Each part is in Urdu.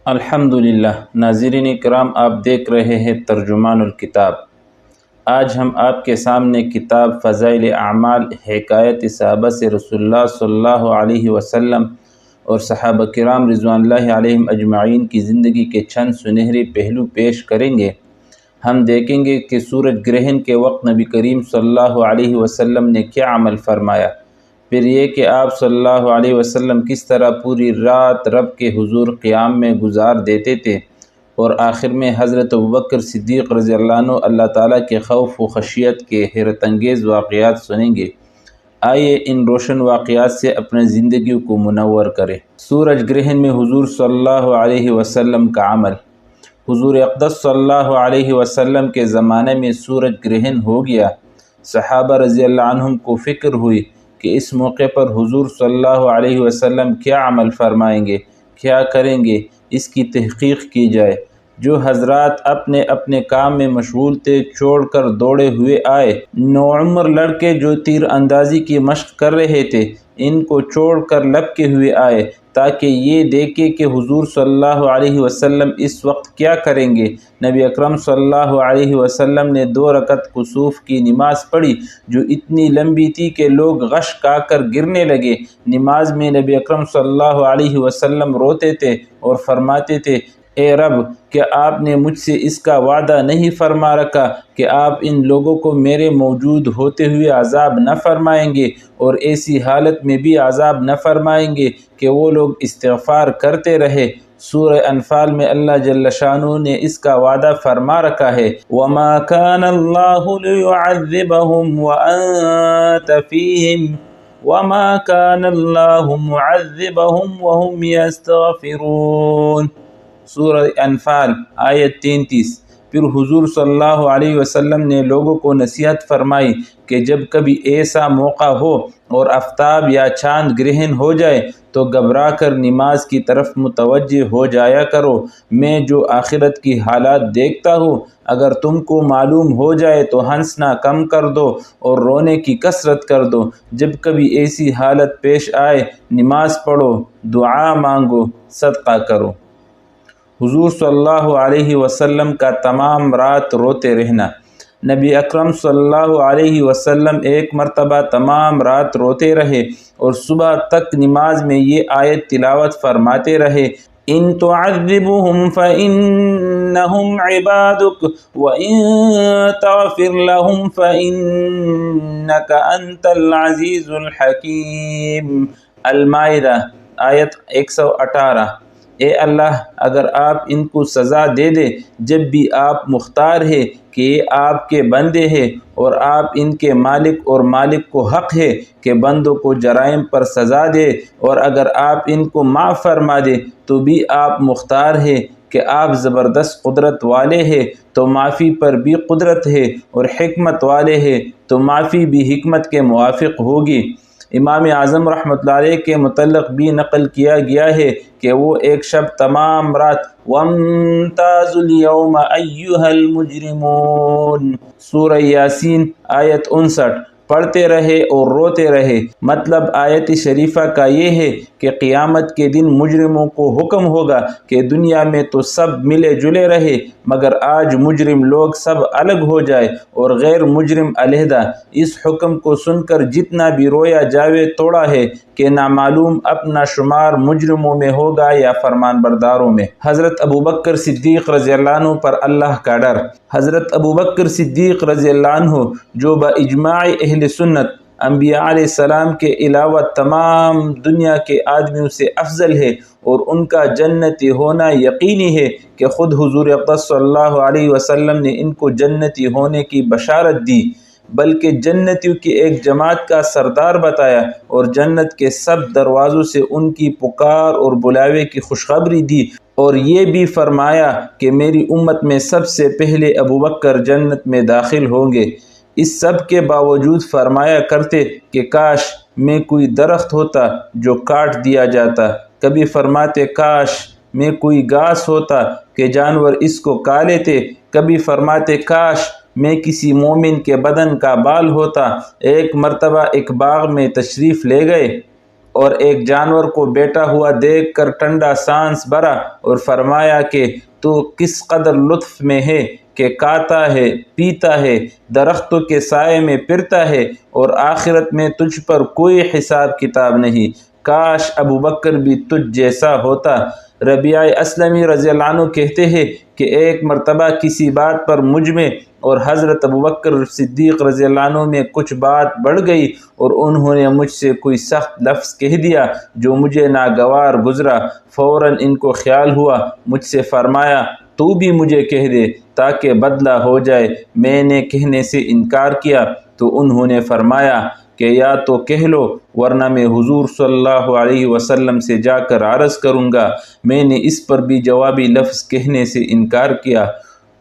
الحمدللہ۔ ناظرین کرام، آپ دیکھ رہے ہیں ترجمان الکتاب۔ آج ہم آپ کے سامنے کتاب فضائل اعمال حکایت صحابہ سے رسول اللہ صلی اللہ علیہ وسلم اور صحابہ کرام رضوان اللہ علیہم اجمعین کی زندگی کے چند سنہرے پہلو پیش کریں گے۔ ہم دیکھیں گے کہ سورج گرہن کے وقت نبی کریم صلی اللہ علیہ وسلم نے کیا عمل فرمایا، پھر یہ کہ آپ صلی اللہ علیہ وسلم کس طرح پوری رات رب کے حضور قیام میں گزار دیتے تھے، اور آخر میں حضرت ابوبکر صدیق رضی اللہ عنہ اللہ تعالیٰ کے خوف و خشیت کے حیرت انگیز واقعات سنیں گے۔ آئیے ان روشن واقعات سے اپنے زندگیوں کو منور کریں۔ سورج گرہن میں حضور صلی اللہ علیہ وسلم کا عمل۔ حضور اقدس صلی اللہ علیہ وسلم کے زمانے میں سورج گرہن ہو گیا۔ صحابہ رضی اللہ عنہم کو فکر ہوئی کہ اس موقع پر حضور صلی اللہ علیہ وسلم کیا عمل فرمائیں گے، کیا کریں گے، اس کی تحقیق کی جائے۔ جو حضرات اپنے اپنے کام میں مشغول تھے چھوڑ کر دوڑے ہوئے آئے۔ نوعمر لڑکے جو تیر اندازی کی مشق کر رہے تھے ان کو چھوڑ کر لپکے ہوئے آئے تاکہ یہ دیکھے کہ حضور صلی اللہ علیہ وسلم اس وقت کیا کریں گے۔ نبی اکرم صلی اللہ علیہ وسلم نے 2 رکعت کسوف کی نماز پڑھی جو اتنی لمبی تھی کہ لوگ غش کھا کر گرنے لگے۔ نماز میں نبی اکرم صلی اللہ علیہ وسلم روتے تھے اور فرماتے تھے، اے رب، کیا آپ نے مجھ سے اس کا وعدہ نہیں فرما رکھا کہ آپ ان لوگوں کو میرے موجود ہوتے ہوئے عذاب نہ فرمائیں گے، اور ایسی حالت میں بھی عذاب نہ فرمائیں گے کہ وہ لوگ استغفار کرتے رہے۔ سورہ انفال میں اللہ جل شانہ نے اس کا وعدہ فرما رکھا ہے، وَمَا كَانَ اللَّهُ لِيُعَذِّبَهُمْ وَأَنْتَ فِيهِمْ وَمَا كَانَ اللَّهُ مُعَذِّبَهُمْ وَهُمْ يَسْتَغْفِرُونَ۔ سورہ انفال آیت 33۔ پھر حضور صلی اللہ علیہ وسلم نے لوگوں کو نصیحت فرمائی کہ جب کبھی ایسا موقع ہو اور آفتاب یا چاند گرہن ہو جائے تو گھبرا کر نماز کی طرف متوجہ ہو جایا کرو۔ میں جو آخرت کی حالات دیکھتا ہوں، اگر تم کو معلوم ہو جائے تو ہنسنا کم کر دو اور رونے کی کثرت کر دو۔ جب کبھی ایسی حالت پیش آئے نماز پڑھو، دعا مانگو، صدقہ کرو۔ حضور صلی اللہ علیہ وسلم کا تمام رات روتے رہنا۔ نبی اکرم صلی اللہ علیہ وسلم ایک مرتبہ تمام رات روتے رہے اور صبح تک نماز میں یہ آیت تلاوت فرماتے رہے، ان تعذبهم فإنهم عبادك وإن تغفر لهم فإنك أنت العزيز الحكيم۔ المائدہ آیت 118۔ اے اللہ، اگر آپ ان کو سزا دے دے جب بھی آپ مختار ہے کہ یہ آپ کے بندے ہیں، اور آپ ان کے مالک اور مالک کو حق ہے کہ بندوں کو جرائم پر سزا دے، اور اگر آپ ان کو معاف فرما دے تو بھی آپ مختار ہے کہ آپ زبردست قدرت والے ہیں تو معافی پر بھی قدرت ہے، اور حکمت والے ہیں تو معافی بھی حکمت کے موافق ہوگی۔ امام اعظم رحمۃ اللہ علیہ کے متعلق بھی نقل کیا گیا ہے کہ وہ ایک شب تمام رات وَامْتَازُوا الْيَوْمَ أَيُّهَا الْمُجْرِمُونَ سورہ یاسین آیت 59 پڑھتے رہے اور روتے رہے۔ مطلب آیت شریفہ کا یہ ہے کہ قیامت کے دن مجرموں کو حکم ہوگا کہ دنیا میں تو سب ملے جلے رہے، مگر آج مجرم لوگ سب الگ ہو جائے اور غیر مجرم علیحدہ۔ اس حکم کو سن کر جتنا بھی رویا جاوے توڑا ہے کہ نامعلوم اپنا شمار مجرموں میں ہوگا یا فرمان برداروں میں۔ حضرت ابوبکر صدیق رضی اللہ عنہ پر اللہ کا ڈر۔ حضرت ابوبکر صدیق رضی اللہ عنہ جو باجماع اہل سنت انبیاء علیہ السلام کے علاوہ تمام دنیا کے آدمیوں سے افضل ہے، اور ان کا جنتی ہونا یقینی ہے کہ خود حضور اقدس صلی اللہ علیہ وسلم نے ان کو جنتی ہونے کی بشارت دی، بلکہ جنتیوں کی ایک جماعت کا سردار بتایا، اور جنت کے سب دروازوں سے ان کی پکار اور بلاوے کی خوشخبری دی، اور یہ بھی فرمایا کہ میری امت میں سب سے پہلے ابوبکر جنت میں داخل ہوں گے۔ اس سب کے باوجود فرمایا کرتے کہ کاش میں کوئی درخت ہوتا جو کاٹ دیا جاتا، کبھی فرماتے کاش میں کوئی گھاس ہوتا کہ جانور اس کو کھا لیتے، کبھی فرماتے کاش میں کسی مومن کے بدن کا بال ہوتا۔ ایک مرتبہ ایک باغ میں تشریف لے گئے اور ایک جانور کو بیٹا ہوا دیکھ کر ٹھنڈا سانس بھرا اور فرمایا کہ تو کس قدر لطف میں ہے کہ کھاتا ہے، پیتا ہے، درختوں کے سائے میں پھرتا ہے، اور آخرت میں تجھ پر کوئی حساب کتاب نہیں۔ کاش ابو بکر بھی تجھ جیسا ہوتا۔ ربیعہ اسلمی رضی اللہ عنہ کہتے ہیں کہ ایک مرتبہ کسی بات پر مجھ میں اور حضرت ابو بکر صدیق رضی اللہ عنہ میں کچھ بات بڑھ گئی اور انہوں نے مجھ سے کوئی سخت لفظ کہہ دیا جو مجھے ناگوار گزرا۔ فوراً ان کو خیال ہوا، مجھ سے فرمایا تو بھی مجھے کہہ دے تاکہ بدلہ ہو جائے۔ میں نے کہنے سے انکار کیا تو انہوں نے فرمایا کہ یا تو کہہ لو ورنہ میں حضور صلی اللہ علیہ وسلم سے جا کر عرض کروں گا۔ میں نے اس پر بھی جوابی لفظ کہنے سے انکار کیا۔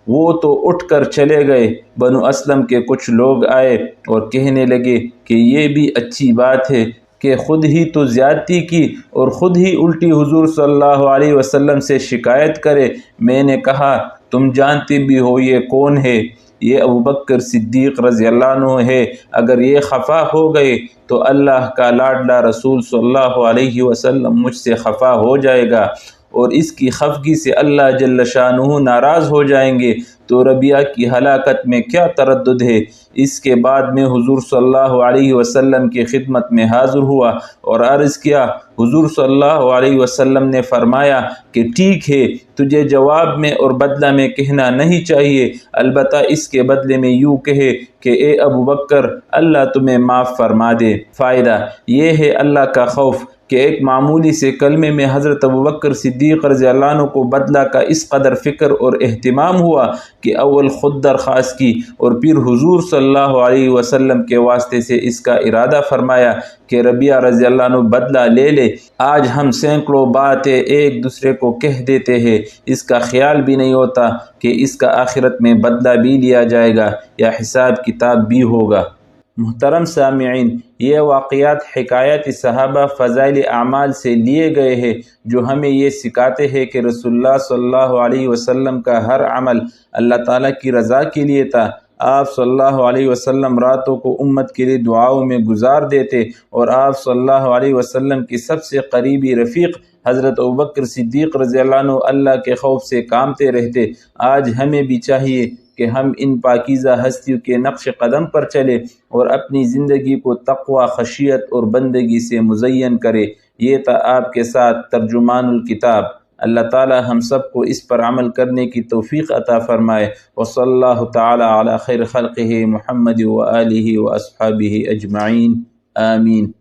وہ تو اٹھ کر چلے گئے۔ بنو اسلم کے کچھ لوگ آئے اور کہنے لگے کہ یہ بھی اچھی بات ہے کہ خود ہی تو زیادتی کی اور خود ہی الٹی حضور صلی اللہ علیہ وسلم سے شکایت کرے۔ میں نے کہا تم جانتے بھی ہو یہ کون ہے؟ یہ ابو بکر صدیق رضی اللہ عنہ ہے۔ اگر یہ خفا ہو گئے تو اللہ کا لاڈلا رسول صلی اللہ علیہ وسلم مجھ سے خفا ہو جائے گا اور اس کی خفگی سے اللہ جل شانہ ناراض ہو جائیں گے، تو ربیعہ کی ہلاکت میں کیا تردد ہے؟ اس کے بعد میں حضور صلی اللہ علیہ وسلم کی خدمت میں حاضر ہوا اور عرض کیا۔ حضور صلی اللہ علیہ وسلم نے فرمایا کہ ٹھیک ہے، تجھے جواب میں اور بدلہ میں کہنا نہیں چاہیے، البتہ اس کے بدلے میں یوں کہے کہ اے ابو بکر اللہ تمہیں معاف فرما دے۔ فائدہ یہ ہے اللہ کا خوف کہ ایک معمولی سے کلمے میں حضرت ابو بکر صدیق رضی اللہ عنہ کو بدلہ کا اس قدر فکر اور اہتمام ہوا کہ اول خود درخواست کی اور پھر حضور صلی اللہ علیہ وسلم کے واسطے سے اس کا ارادہ فرمایا کہ ربیعہ رضی اللہ عنہ بدلہ لے لے۔ آج ہم سینکڑوں باتیں ایک دوسرے کو کہہ دیتے ہیں، اس کا خیال بھی نہیں ہوتا کہ اس کا آخرت میں بدلہ بھی لیا جائے گا یا حساب کتاب بھی ہوگا۔ محترم سامعین، یہ واقعات حکایت صحابہ فضائل اعمال سے لیے گئے ہیں جو ہمیں یہ سکھاتے ہیں کہ رسول اللہ صلی اللہ علیہ وسلم کا ہر عمل اللہ تعالیٰ کی رضا کے لیے تھا۔ آپ صلی اللہ علیہ وسلم راتوں کو امت کے لیے دعاؤں میں گزار دیتے اور آپ صلی اللہ علیہ وسلم کی سب سے قریبی رفیق حضرت ابوبکر صدیق رضی اللہ عنہ اللہ کے خوف سے کامتے رہتے۔ آج ہمیں بھی چاہیے کہ ہم ان پاکیزہ ہستیوں کے نقش قدم پر چلیں اور اپنی زندگی کو تقوی، خشیت اور بندگی سے مزین کریں۔ یہ تھا آپ کے ساتھ ترجمان الکتاب۔ اللہ تعالی ہم سب کو اس پر عمل کرنے کی توفیق عطا فرمائے۔ وصلی اللہ تعالی علی خیر خلقہ محمد وآلہ واصحابہ اجمعین، آمین۔